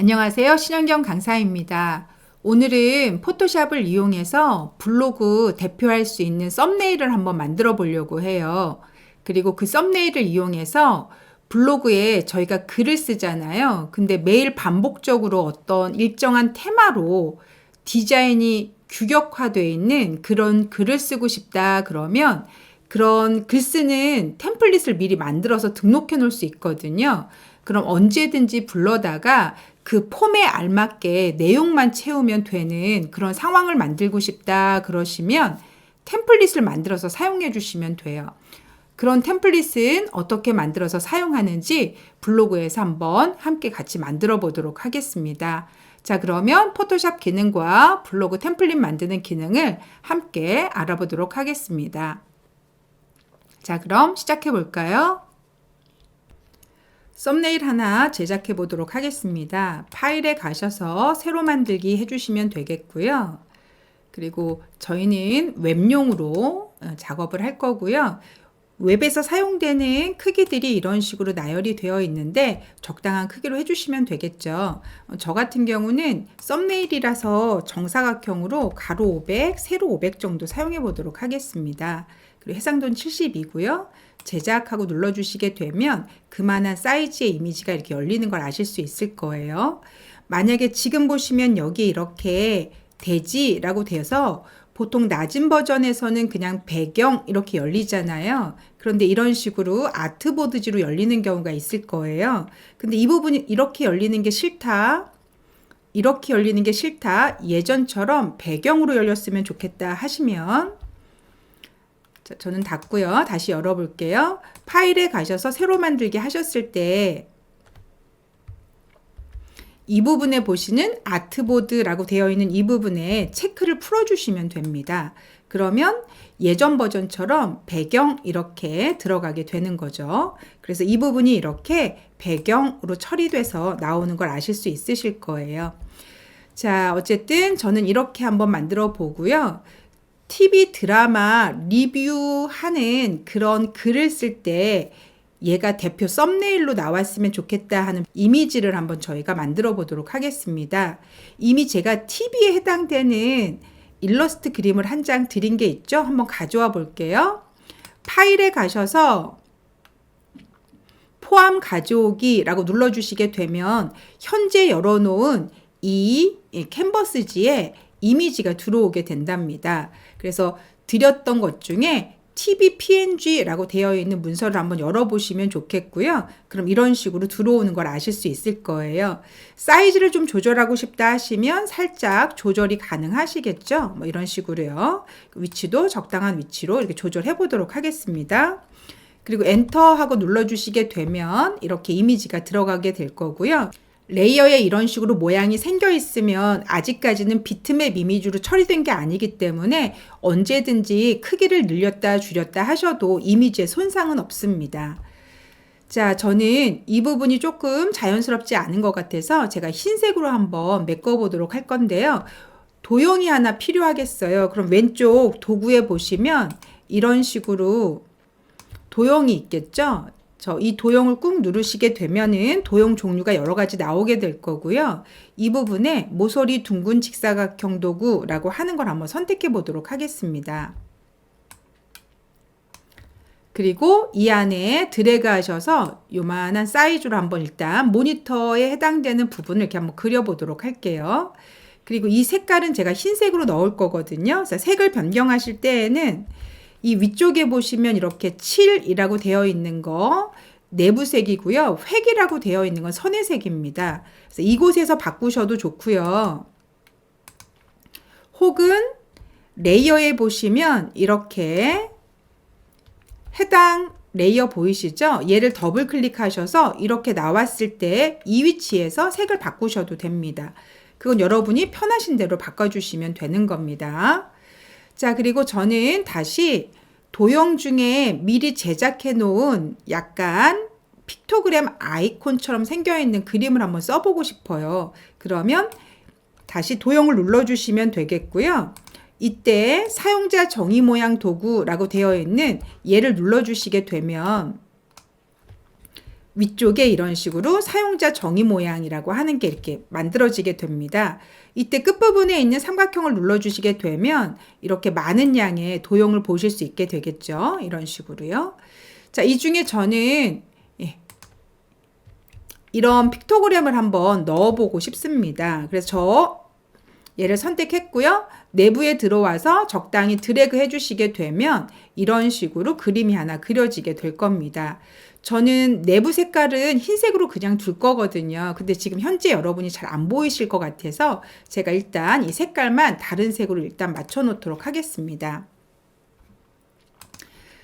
안녕하세요. 신현경 강사입니다. 오늘은 포토샵을 이용해서 블로그 대표할 수 있는 썸네일을 한번 만들어 보려고 해요. 그리고 그 썸네일을 이용해서 블로그에 저희가 글을 쓰잖아요. 근데 매일 반복적으로 어떤 일정한 테마로 디자인이 규격화되어 있는 그런 글을 쓰고 싶다 그러면 그런 글 쓰는 템플릿을 미리 만들어서 등록해 놓을 수 있거든요. 그럼 언제든지 불러다가 그 폼에 알맞게 내용만 채우면 되는 그런 상황을 만들고 싶다 그러시면 템플릿을 만들어서 사용해 주시면 돼요. 그런 템플릿은 어떻게 만들어서 사용하는지 블로그에서 한번 함께 같이 만들어 보도록 하겠습니다. 자, 그러면 포토샵 기능과 블로그 템플릿 만드는 기능을 함께 알아보도록 하겠습니다. 자, 그럼 시작해 볼까요? 썸네일 하나 제작해 보도록 하겠습니다. 파일에 가셔서 새로 만들기 해주시면 되겠고요. 그리고 저희는 웹용으로 작업을 할 거고요. 웹에서 사용되는 크기들이 이런 식으로 나열이 되어 있는데 적당한 크기로 해주시면 되겠죠. 저 같은 경우는 썸네일이라서 정사각형으로 가로 500, 세로 500 정도 사용해 보도록 하겠습니다. 그리고 해상도는 70이고요. 제작하고 눌러주시게 되면 그만한 사이즈의 이미지가 이렇게 열리는 걸 아실 수 있을 거예요. 만약에 지금 보시면 여기 이렇게 대지라고 되어서 보통 낮은 버전에서는 그냥 배경 이렇게 열리잖아요. 그런데 이런 식으로 아트보드지로 열리는 경우가 있을 거예요. 근데 이 부분이 이렇게 열리는 게 싫다. 이렇게 열리는 게 싫다. 예전처럼 배경으로 열렸으면 좋겠다 하시면 자, 저는 닫고요. 다시 열어볼게요. 파일에 가셔서 새로 만들기 하셨을 때 이 부분에 보시는 아트보드라고 되어 있는 이 부분에 체크를 풀어주시면 됩니다. 그러면 예전 버전처럼 배경 이렇게 들어가게 되는 거죠. 그래서 이 부분이 이렇게 배경으로 처리돼서 나오는 걸 아실 수 있으실 거예요. 자, 어쨌든 저는 이렇게 한번 만들어 보고요. TV 드라마 리뷰하는 그런 글을 쓸 때 얘가 대표 썸네일로 나왔으면 좋겠다 하는 이미지를 한번 저희가 만들어 보도록 하겠습니다. 이미 제가 TV에 해당되는 일러스트 그림을 한 장 드린 게 있죠? 한번 가져와 볼게요. 파일에 가셔서 포함 가져오기라고 눌러주시게 되면 현재 열어놓은 이 캔버스지에 이미지가 들어오게 된답니다. 그래서 드렸던 것 중에 TV PNG라고 되어 있는 문서를 한번 열어보시면 좋겠고요. 그럼 이런 식으로 들어오는 걸 아실 수 있을 거예요. 사이즈를 좀 조절하고 싶다 하시면 살짝 조절이 가능하시겠죠. 뭐 이런 식으로요. 위치도 적당한 위치로 이렇게 조절해 보도록 하겠습니다. 그리고 엔터하고 눌러주시게 되면 이렇게 이미지가 들어가게 될 거고요. 레이어에 이런 식으로 모양이 생겨 있으면 아직까지는 비트맵 이미지로 처리된 게 아니기 때문에 언제든지 크기를 늘렸다 줄였다 하셔도 이미지에 손상은 없습니다. 자, 저는 이 부분이 조금 자연스럽지 않은 것 같아서 제가 흰색으로 한번 메꿔 보도록 할 건데요. 도형이 하나 필요하겠어요. 그럼 왼쪽 도구에 보시면 이런 식으로 도형이 있겠죠? 이 도형을 꾹 누르시게 되면은 도형 종류가 여러 가지 나오게 될 거고요. 이 부분에 모서리 둥근 직사각형 도구라고 하는 걸 한번 선택해 보도록 하겠습니다. 그리고 이 안에 드래그 하셔서 요만한 사이즈로 한번 일단 모니터에 해당되는 부분을 이렇게 한번 그려보도록 할게요. 그리고 이 색깔은 제가 흰색으로 넣을 거거든요. 그래서 색을 변경하실 때에는 이 위쪽에 보시면 이렇게 7이라고 되어 있는 거 내부색이고요. 획이라고 되어 있는 건 선회색입니다. 그래서 이곳에서 바꾸셔도 좋고요. 혹은 레이어에 보시면 이렇게 해당 레이어 보이시죠? 얘를 더블 클릭하셔서 이렇게 나왔을 때 이 위치에서 색을 바꾸셔도 됩니다. 그건 여러분이 편하신 대로 바꿔주시면 되는 겁니다. 자, 그리고 저는 다시 도형 중에 미리 제작해 놓은 약간 픽토그램 아이콘처럼 생겨 있는 그림을 한번 써보고 싶어요. 그러면 다시 도형을 눌러주시면 되겠고요. 이때 사용자 정의 모양 도구라고 되어 있는 얘를 눌러주시게 되면 위쪽에 이런 식으로 사용자 정의 모양이라고 하는 게 이렇게 만들어지게 됩니다. 이때 끝부분에 있는 삼각형을 눌러주시게 되면 이렇게 많은 양의 도형을 보실 수 있게 되겠죠. 이런 식으로요. 자, 이 중에 저는 이런 픽토그램을 한번 넣어보고 싶습니다. 그래서 저 얘를 선택했고요. 내부에 들어와서 적당히 드래그 해주시게 되면 이런 식으로 그림이 하나 그려지게 될 겁니다. 저는 내부 색깔은 흰색으로 그냥 둘 거거든요. 근데 지금 현재 여러분이 잘 안 보이실 것 같아서 제가 일단 이 색깔만 다른 색으로 일단 맞춰 놓도록 하겠습니다.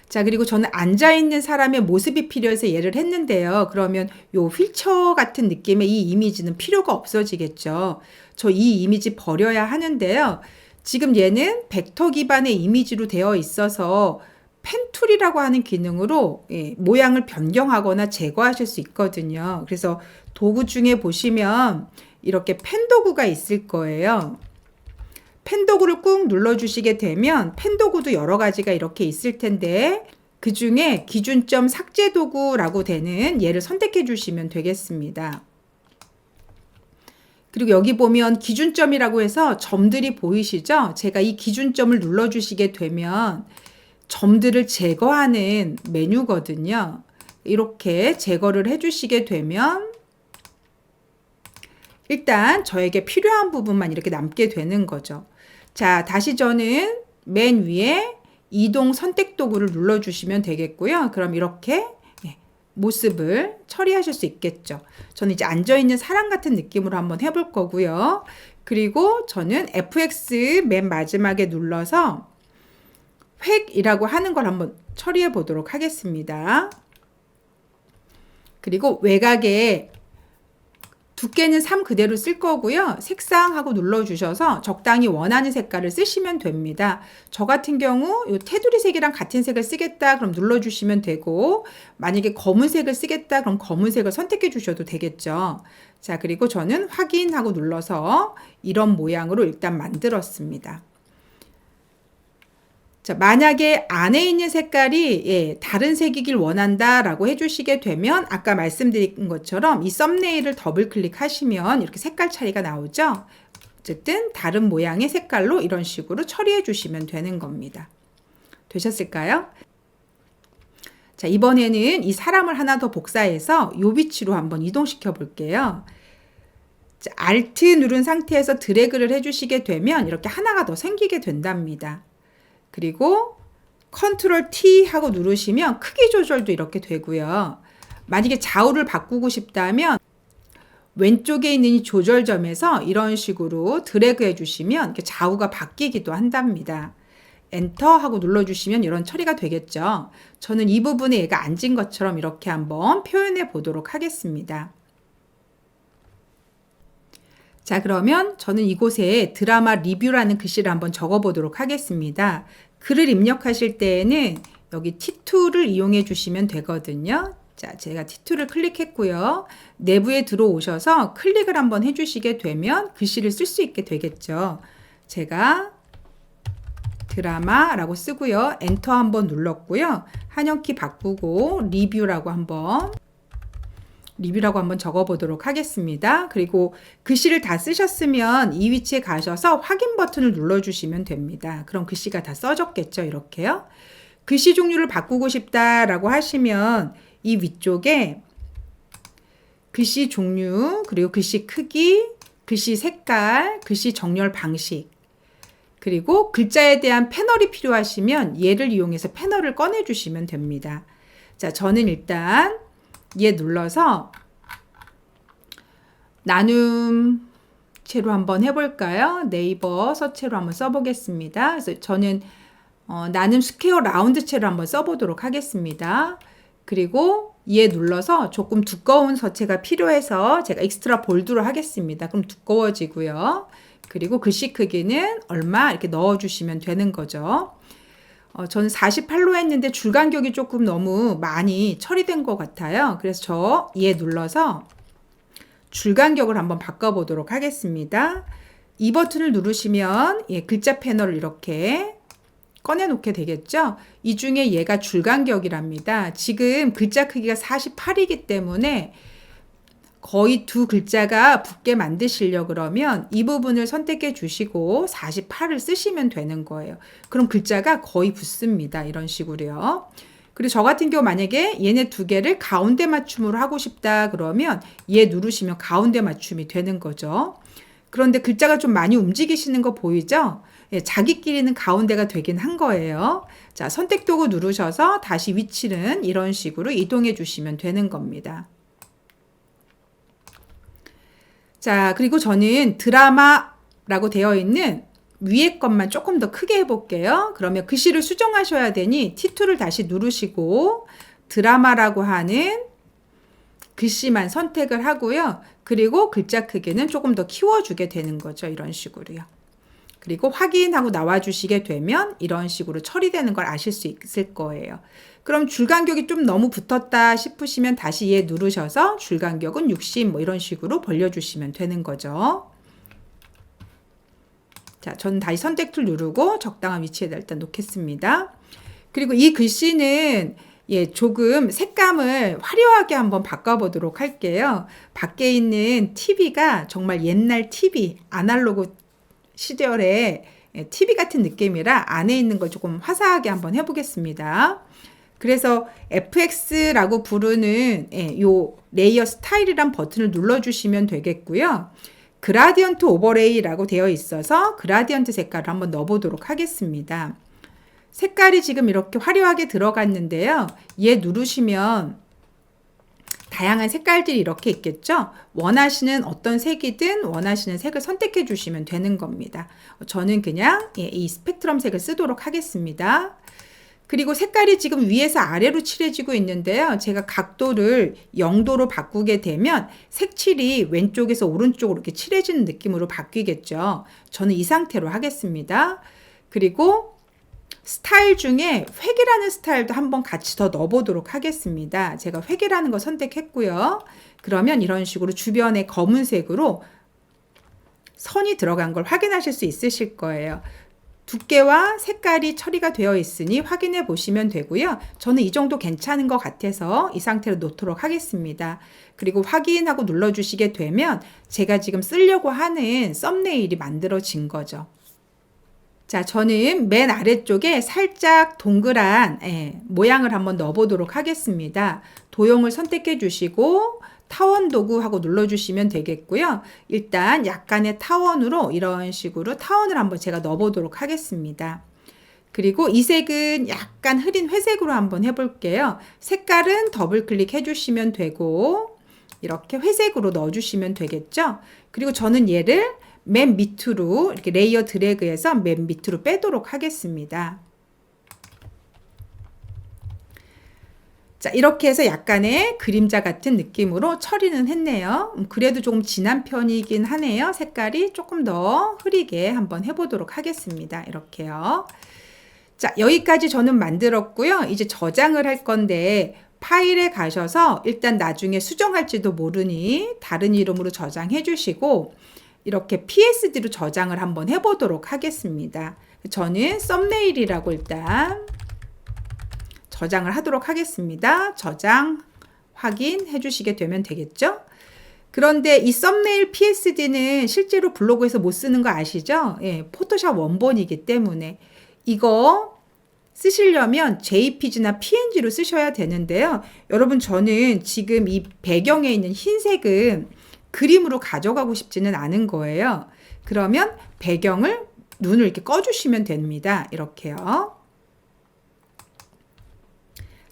자, 그리고 저는 앉아있는 사람의 모습이 필요해서 얘를 했는데요. 그러면 요 휠체어 같은 느낌의 이 이미지는 필요가 없어지겠죠. 저 이 이미지 버려야 하는데요. 지금 얘는 벡터 기반의 이미지로 되어 있어서 펜툴이라고 하는 기능으로 모양을 변경하거나 제거하실 수 있거든요. 그래서 도구 중에 보시면 이렇게 펜 도구가 있을 거예요. 펜 도구를 꾹 눌러주시게 되면 펜 도구도 여러 가지가 이렇게 있을 텐데 그 중에 기준점 삭제 도구라고 되는 얘를 선택해 주시면 되겠습니다. 그리고 여기 보면 기준점이라고 해서 점들이 보이시죠? 제가 이 기준점을 눌러주시게 되면 점들을 제거하는 메뉴거든요. 이렇게 제거를 해주시게 되면 일단 저에게 필요한 부분만 이렇게 남게 되는 거죠. 자, 다시 저는 맨 위에 이동 선택 도구를 눌러주시면 되겠고요. 그럼 이렇게 모습을 처리하실 수 있겠죠. 저는 이제 앉아있는 사람 같은 느낌으로 한번 해볼 거고요. 그리고 저는 FX 맨 마지막에 눌러서 획이라고 하는 걸 한번 처리해 보도록 하겠습니다. 그리고 외곽에 두께는 3 그대로 쓸 거고요. 색상하고 눌러주셔서 적당히 원하는 색깔을 쓰시면 됩니다. 저 같은 경우 이 테두리 색이랑 같은 색을 쓰겠다 그럼 눌러주시면 되고 만약에 검은색을 쓰겠다 그럼 검은색을 선택해 주셔도 되겠죠. 자, 그리고 저는 확인하고 눌러서 이런 모양으로 일단 만들었습니다. 자, 만약에 안에 있는 색깔이 다른 색이길 원한다 라고 해주시게 되면 아까 말씀드린 것처럼 이 썸네일을 더블 클릭하시면 이렇게 색깔 차이가 나오죠. 어쨌든 다른 모양의 색깔로 이런 식으로 처리해 주시면 되는 겁니다. 되셨을까요? 자, 이번에는 이 사람을 하나 더 복사해서 이 위치로 한번 이동시켜 볼게요. 자, Alt 누른 상태에서 드래그를 해주시게 되면 이렇게 하나가 더 생기게 된답니다. 그리고 컨트롤 T 하고 누르시면 크기 조절도 이렇게 되고요. 만약에 좌우를 바꾸고 싶다면 왼쪽에 있는 이 조절점에서 이런 식으로 드래그 해주시면 이렇게 좌우가 바뀌기도 한답니다. 엔터 하고 눌러주시면 이런 처리가 되겠죠. 저는 이 부분에 얘가 앉은 것처럼 이렇게 한번 표현해 보도록 하겠습니다. 자, 그러면 저는 이곳에 드라마 리뷰라는 글씨를 한번 적어 보도록 하겠습니다. 글을 입력하실 때에는 여기 T2를 이용해 주시면 되거든요. 자, 제가 T2를 클릭했고요. 내부에 들어오셔서 클릭을 한번 해주시게 되면 글씨를 쓸 수 있게 되겠죠. 제가 드라마라고 쓰고요. 엔터 한번 눌렀고요. 한영키 바꾸고 리뷰라고 한번 적어 보도록 하겠습니다. 그리고 글씨를 다 쓰셨으면 이 위치에 가셔서 확인 버튼을 눌러주시면 됩니다. 그럼 글씨가 다 써졌겠죠. 이렇게요. 글씨 종류를 바꾸고 싶다라고 하시면 이 위쪽에 글씨 종류, 그리고 글씨 크기, 글씨 색깔, 글씨 정렬 방식, 그리고 글자에 대한 패널이 필요하시면 얘를 이용해서 패널을 꺼내 주시면 됩니다. 자, 저는 일단 얘 눌러서 나눔체로 한번 해볼까요? 네이버 서체로 한번 써보겠습니다. 그래서 저는 나눔 스퀘어 라운드체로 한번 써보도록 하겠습니다. 그리고 얘 눌러서 조금 두꺼운 서체가 필요해서 제가 익스트라 볼드로 하겠습니다. 그럼 두꺼워지고요. 그리고 글씨 크기는 얼마 이렇게 넣어주시면 되는 거죠. 저는 48로 했는데 줄 간격이 조금 너무 많이 처리된 것 같아요. 그래서 얘 눌러서 줄 간격을 한번 바꿔보도록 하겠습니다. 이 버튼을 누르시면 글자 패널을 이렇게 꺼내놓게 되겠죠. 이 중에 얘가 줄간격이랍니다. 지금 글자 크기가 48이기 때문에 거의 두 글자가 붙게 만드시려고 그러면 이 부분을 선택해 주시고 48을 쓰시면 되는 거예요. 그럼 글자가 거의 붙습니다. 이런 식으로요. 그리고 저 같은 경우 만약에 얘네 두 개를 가운데 맞춤으로 하고 싶다 그러면 얘 누르시면 가운데 맞춤이 되는 거죠. 그런데 글자가 좀 많이 움직이시는 거 보이죠? 예, 자기끼리는 가운데가 되긴 한 거예요. 자, 선택 도구 누르셔서 다시 위치는 이런 식으로 이동해 주시면 되는 겁니다. 자, 그리고 저는 드라마라고 되어 있는 위에 것만 조금 더 크게 해볼게요. 그러면 글씨를 수정하셔야 되니 T2를 다시 누르시고 드라마라고 하는 글씨만 선택을 하고요. 그리고 글자 크기는 조금 더 키워주게 되는 거죠. 이런 식으로요. 그리고 확인하고 나와주시게 되면 이런 식으로 처리되는 걸 아실 수 있을 거예요. 그럼 줄간격이 좀 너무 붙었다 싶으시면 다시 얘 누르셔서 줄간격은 60 뭐 이런 식으로 벌려주시면 되는 거죠. 자, 저는 다시 선택 툴 누르고 적당한 위치에다 일단 놓겠습니다. 그리고 이 글씨는 예, 조금 색감을 화려하게 한번 바꿔보도록 할게요. 밖에 있는 TV가 정말 옛날 TV, 아날로그 시절의 TV 같은 느낌이라 안에 있는 걸 조금 화사하게 한번 해보겠습니다. 그래서 FX라고 부르는 요 레이어 스타일이란 버튼을 눌러주시면 되겠고요. 그라디언트 오버레이라고 되어 있어서 그라디언트 색깔을 한번 넣어보도록 하겠습니다. 색깔이 지금 이렇게 화려하게 들어갔는데요. 얘 누르시면 다양한 색깔들이 이렇게 있겠죠. 원하시는 어떤 색이든 원하시는 색을 선택해 주시면 되는 겁니다. 저는 그냥 이 스펙트럼 색을 쓰도록 하겠습니다. 그리고 색깔이 지금 위에서 아래로 칠해지고 있는데요. 제가 각도를 0도로 바꾸게 되면 색칠이 왼쪽에서 오른쪽으로 이렇게 칠해지는 느낌으로 바뀌겠죠. 저는 이 상태로 하겠습니다. 그리고 스타일 중에 획이라는 스타일도 한번 같이 더 넣어보도록 하겠습니다. 제가 획이라는 거 선택했고요. 그러면 이런 식으로 주변에 검은색으로 선이 들어간 걸 확인하실 수 있으실 거예요. 두께와 색깔이 처리가 되어 있으니 확인해 보시면 되고요. 저는 이 정도 괜찮은 것 같아서 이 상태로 놓도록 하겠습니다. 그리고 확인하고 눌러주시게 되면 제가 지금 쓰려고 하는 썸네일이 만들어진 거죠. 자, 저는 맨 아래쪽에 살짝 동그란 모양을 한번 넣어보도록 하겠습니다. 도형을 선택해 주시고 타원 도구하고 눌러주시면 되겠고요. 일단 약간의 타원으로 이런 식으로 타원을 한번 제가 넣어보도록 하겠습니다. 그리고 이 색은 약간 흐린 회색으로 한번 해볼게요. 색깔은 더블 클릭해 주시면 되고 이렇게 회색으로 넣어주시면 되겠죠. 그리고 저는 얘를 맨 밑으로 이렇게 레이어 드래그해서 맨 밑으로 빼도록 하겠습니다. 자, 이렇게 해서 약간의 그림자 같은 느낌으로 처리는 했네요. 그래도 조금 진한 편이긴 하네요. 색깔이 조금 더 흐리게 한번 해보도록 하겠습니다. 이렇게요. 자, 여기까지 저는 만들었고요. 이제 저장을 할 건데 파일에 가셔서 일단 나중에 수정할지도 모르니 다른 이름으로 저장해 주시고 이렇게 PSD로 저장을 한번 해보도록 하겠습니다. 저는 썸네일이라고 일단 저장을 하도록 하겠습니다. 저장 확인해 주시게 되면 되겠죠? 그런데 이 썸네일 PSD는 실제로 블로그에서 못 쓰는 거 아시죠? 예, 포토샵 원본이기 때문에 이거 쓰시려면 JPG나 PNG로 쓰셔야 되는데요. 여러분 저는 지금 이 배경에 있는 흰색은 그림으로 가져가고 싶지는 않은 거예요. 그러면 배경을 눈을 이렇게 꺼주시면 됩니다. 이렇게요.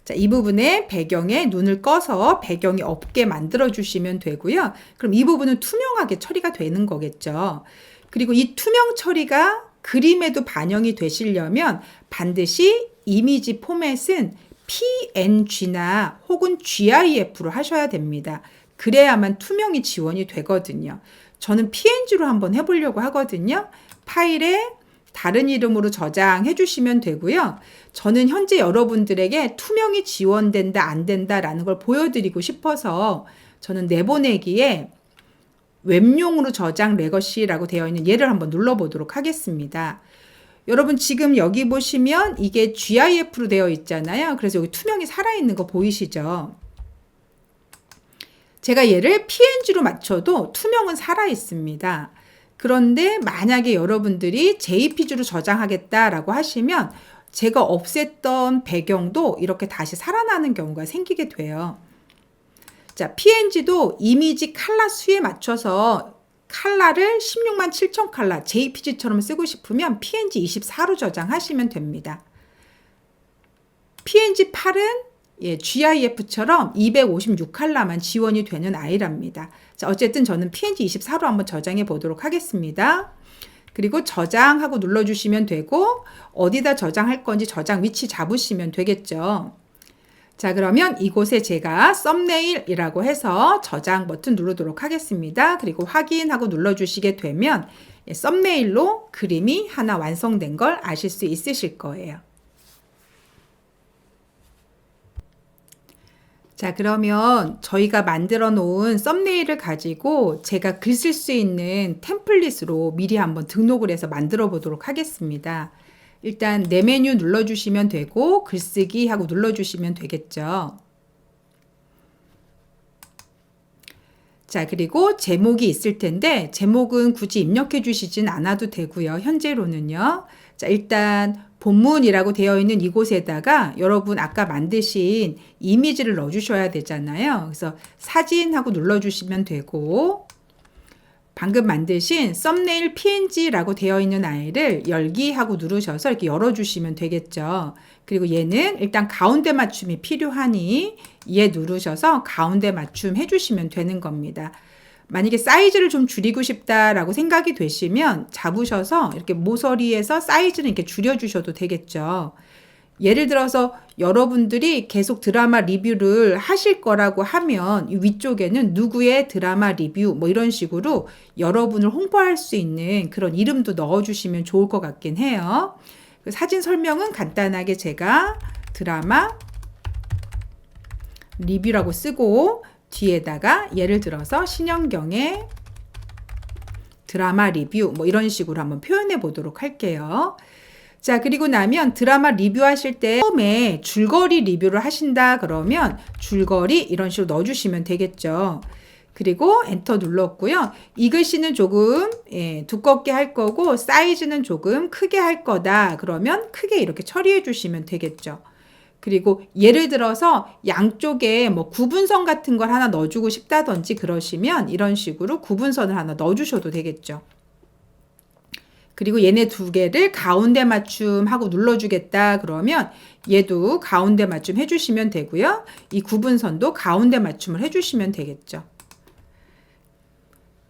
자, 이 부분에 배경에 눈을 꺼서 배경이 없게 만들어 주시면 되고요. 그럼 이 부분은 투명하게 처리가 되는 거겠죠. 그리고 이 투명 처리가 그림에도 반영이 되시려면 반드시 이미지 포맷은 PNG나 혹은 GIF로 하셔야 됩니다. 그래야만 투명이 지원이 되거든요. 저는 PNG로 한번 해보려고 하거든요. 파일에 다른 이름으로 저장해 주시면 되고요. 저는 현재 여러분들에게 투명이 지원된다 안 된다라는 걸 보여드리고 싶어서 저는 내보내기에 웹용으로 저장 레거시라고 되어 있는 얘를 한번 눌러보도록 하겠습니다. 여러분 지금 여기 보시면 이게 GIF로 되어 있잖아요. 그래서 여기 투명이 살아있는 거 보이시죠? 제가 얘를 PNG로 맞춰도 투명은 살아있습니다. 그런데 만약에 여러분들이 JPG로 저장하겠다라고 하시면 제가 없앴던 배경도 이렇게 다시 살아나는 경우가 생기게 돼요. 자, PNG도 이미지 칼라 수에 맞춰서 칼라를 16만 7천 칼라 JPG처럼 쓰고 싶으면 PNG 24로 저장하시면 됩니다. PNG 8은 GIF처럼 256칼라만 지원이 되는 아이랍니다. 자, 어쨌든 저는 PNG 24로 한번 저장해 보도록 하겠습니다. 그리고 저장하고 눌러주시면 되고 어디다 저장할 건지 저장 위치 잡으시면 되겠죠. 자, 그러면 이곳에 제가 썸네일이라고 해서 저장 버튼 누르도록 하겠습니다. 그리고 확인하고 눌러주시게 되면 썸네일로 그림이 하나 완성된 걸 아실 수 있으실 거예요. 자, 그러면 저희가 만들어 놓은 썸네일을 가지고 제가 글 쓸 수 있는 템플릿으로 미리 한번 등록을 해서 만들어 보도록 하겠습니다. 일단 내 메뉴 눌러주시면 되고 글쓰기 하고 눌러주시면 되겠죠. 자, 그리고 제목이 있을 텐데 제목은 굳이 입력해 주시진 않아도 되고요. 현재로는요. 자, 일단 본문이라고 되어 있는 이곳에다가 여러분 아까 만드신 이미지를 넣어 주셔야 되잖아요. 그래서 사진하고 눌러주시면 되고 방금 만드신 썸네일 PNG라고 되어 있는 아이를 열기 하고 누르셔서 이렇게 열어주시면 되겠죠. 그리고 얘는 일단 가운데 맞춤이 필요하니 얘 누르셔서 가운데 맞춤 해주시면 되는 겁니다. 만약에 사이즈를 좀 줄이고 싶다라고 생각이 되시면 잡으셔서 이렇게 모서리에서 사이즈는 이렇게 줄여주셔도 되겠죠. 예를 들어서 여러분들이 계속 드라마 리뷰를 하실 거라고 하면 이 위쪽에는 누구의 드라마 리뷰 뭐 이런 식으로 여러분을 홍보할 수 있는 그런 이름도 넣어주시면 좋을 것 같긴 해요. 사진 설명은 간단하게 제가 드라마 리뷰라고 쓰고 뒤에다가 예를 들어서 신현경의 드라마 리뷰 뭐 이런 식으로 한번 표현해 보도록 할게요. 자, 그리고 나면 드라마 리뷰하실 때 처음에 줄거리 리뷰를 하신다 그러면 줄거리 이런 식으로 넣어주시면 되겠죠. 그리고 엔터 눌렀고요. 이 글씨는 조금 두껍게 할 거고 사이즈는 조금 크게 할 거다. 그러면 크게 이렇게 처리해 주시면 되겠죠. 그리고 예를 들어서 양쪽에 뭐 구분선 같은 걸 하나 넣어주고 싶다든지 그러시면 이런 식으로 구분선을 하나 넣어주셔도 되겠죠. 그리고 얘네 두 개를 가운데 맞춤 하고 눌러주겠다 그러면 얘도 가운데 맞춤 해주시면 되고요. 이 구분선도 가운데 맞춤을 해주시면 되겠죠.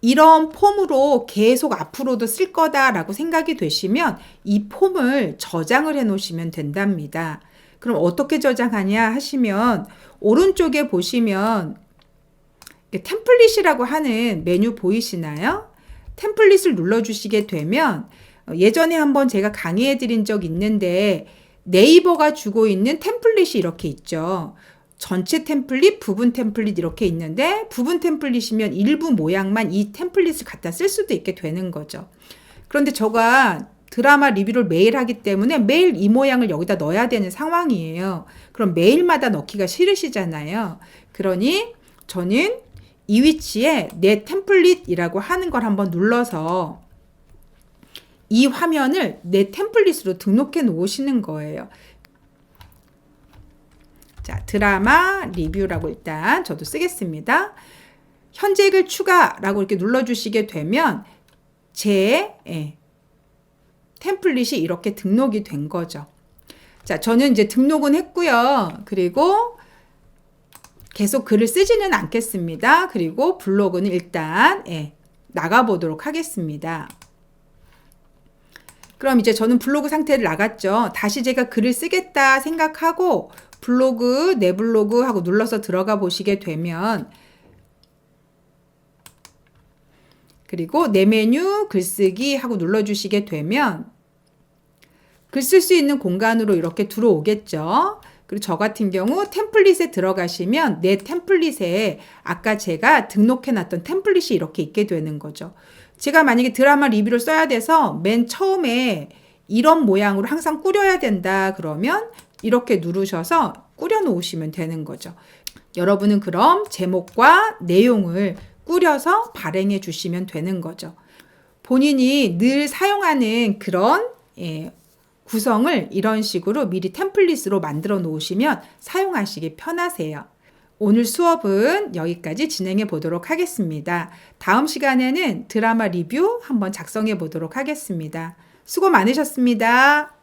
이런 폼으로 계속 앞으로도 쓸 거다라고 생각이 되시면 이 폼을 저장을 해 놓으시면 된답니다. 그럼 어떻게 저장하냐 하시면 오른쪽에 보시면 템플릿이라고 하는 메뉴 보이시나요? 템플릿을 눌러주시게 되면 예전에 한번 제가 강의해 드린 적 있는데 네이버가 주고 있는 템플릿이 이렇게 있죠. 전체 템플릿, 부분 템플릿 이렇게 있는데 부분 템플릿이면 일부 모양만 이 템플릿을 갖다 쓸 수도 있게 되는 거죠. 그런데 제가 드라마 리뷰를 매일 하기 때문에 매일 이 모양을 여기다 넣어야 되는 상황이에요. 그럼 매일마다 넣기가 싫으시잖아요. 그러니 저는 이 위치에 내 템플릿이라고 하는 걸 한번 눌러서 이 화면을 내 템플릿으로 등록해 놓으시는 거예요. 자, 드라마 리뷰라고 일단 저도 쓰겠습니다. 현재 글 추가라고 이렇게 눌러주시게 되면 제 템플릿이 이렇게 등록이 된 거죠. 자, 저는 이제 등록은 했고요. 그리고 계속 글을 쓰지는 않겠습니다. 그리고 블로그는 일단 나가보도록 하겠습니다. 그럼 이제 저는 블로그 상태를 나갔죠. 다시 제가 글을 쓰겠다 생각하고 블로그, 내 블로그 하고 눌러서 들어가 보시게 되면 그리고 내 메뉴 글쓰기 하고 눌러주시게 되면 글 쓸 수 있는 공간으로 이렇게 들어오겠죠. 그리고 저 같은 경우 템플릿에 들어가시면 내 템플릿에 아까 제가 등록해 놨던 템플릿이 이렇게 있게 되는 거죠. 제가 만약에 드라마 리뷰를 써야 돼서 맨 처음에 이런 모양으로 항상 꾸려야 된다 그러면 이렇게 누르셔서 꾸려 놓으시면 되는 거죠. 여러분은 그럼 제목과 내용을 꾸려서 발행해 주시면 되는 거죠. 본인이 늘 사용하는 그런 구성을 이런 식으로 미리 템플릿으로 만들어 놓으시면 사용하시기 편하세요. 오늘 수업은 여기까지 진행해 보도록 하겠습니다. 다음 시간에는 드라마 리뷰 한번 작성해 보도록 하겠습니다. 수고 많으셨습니다.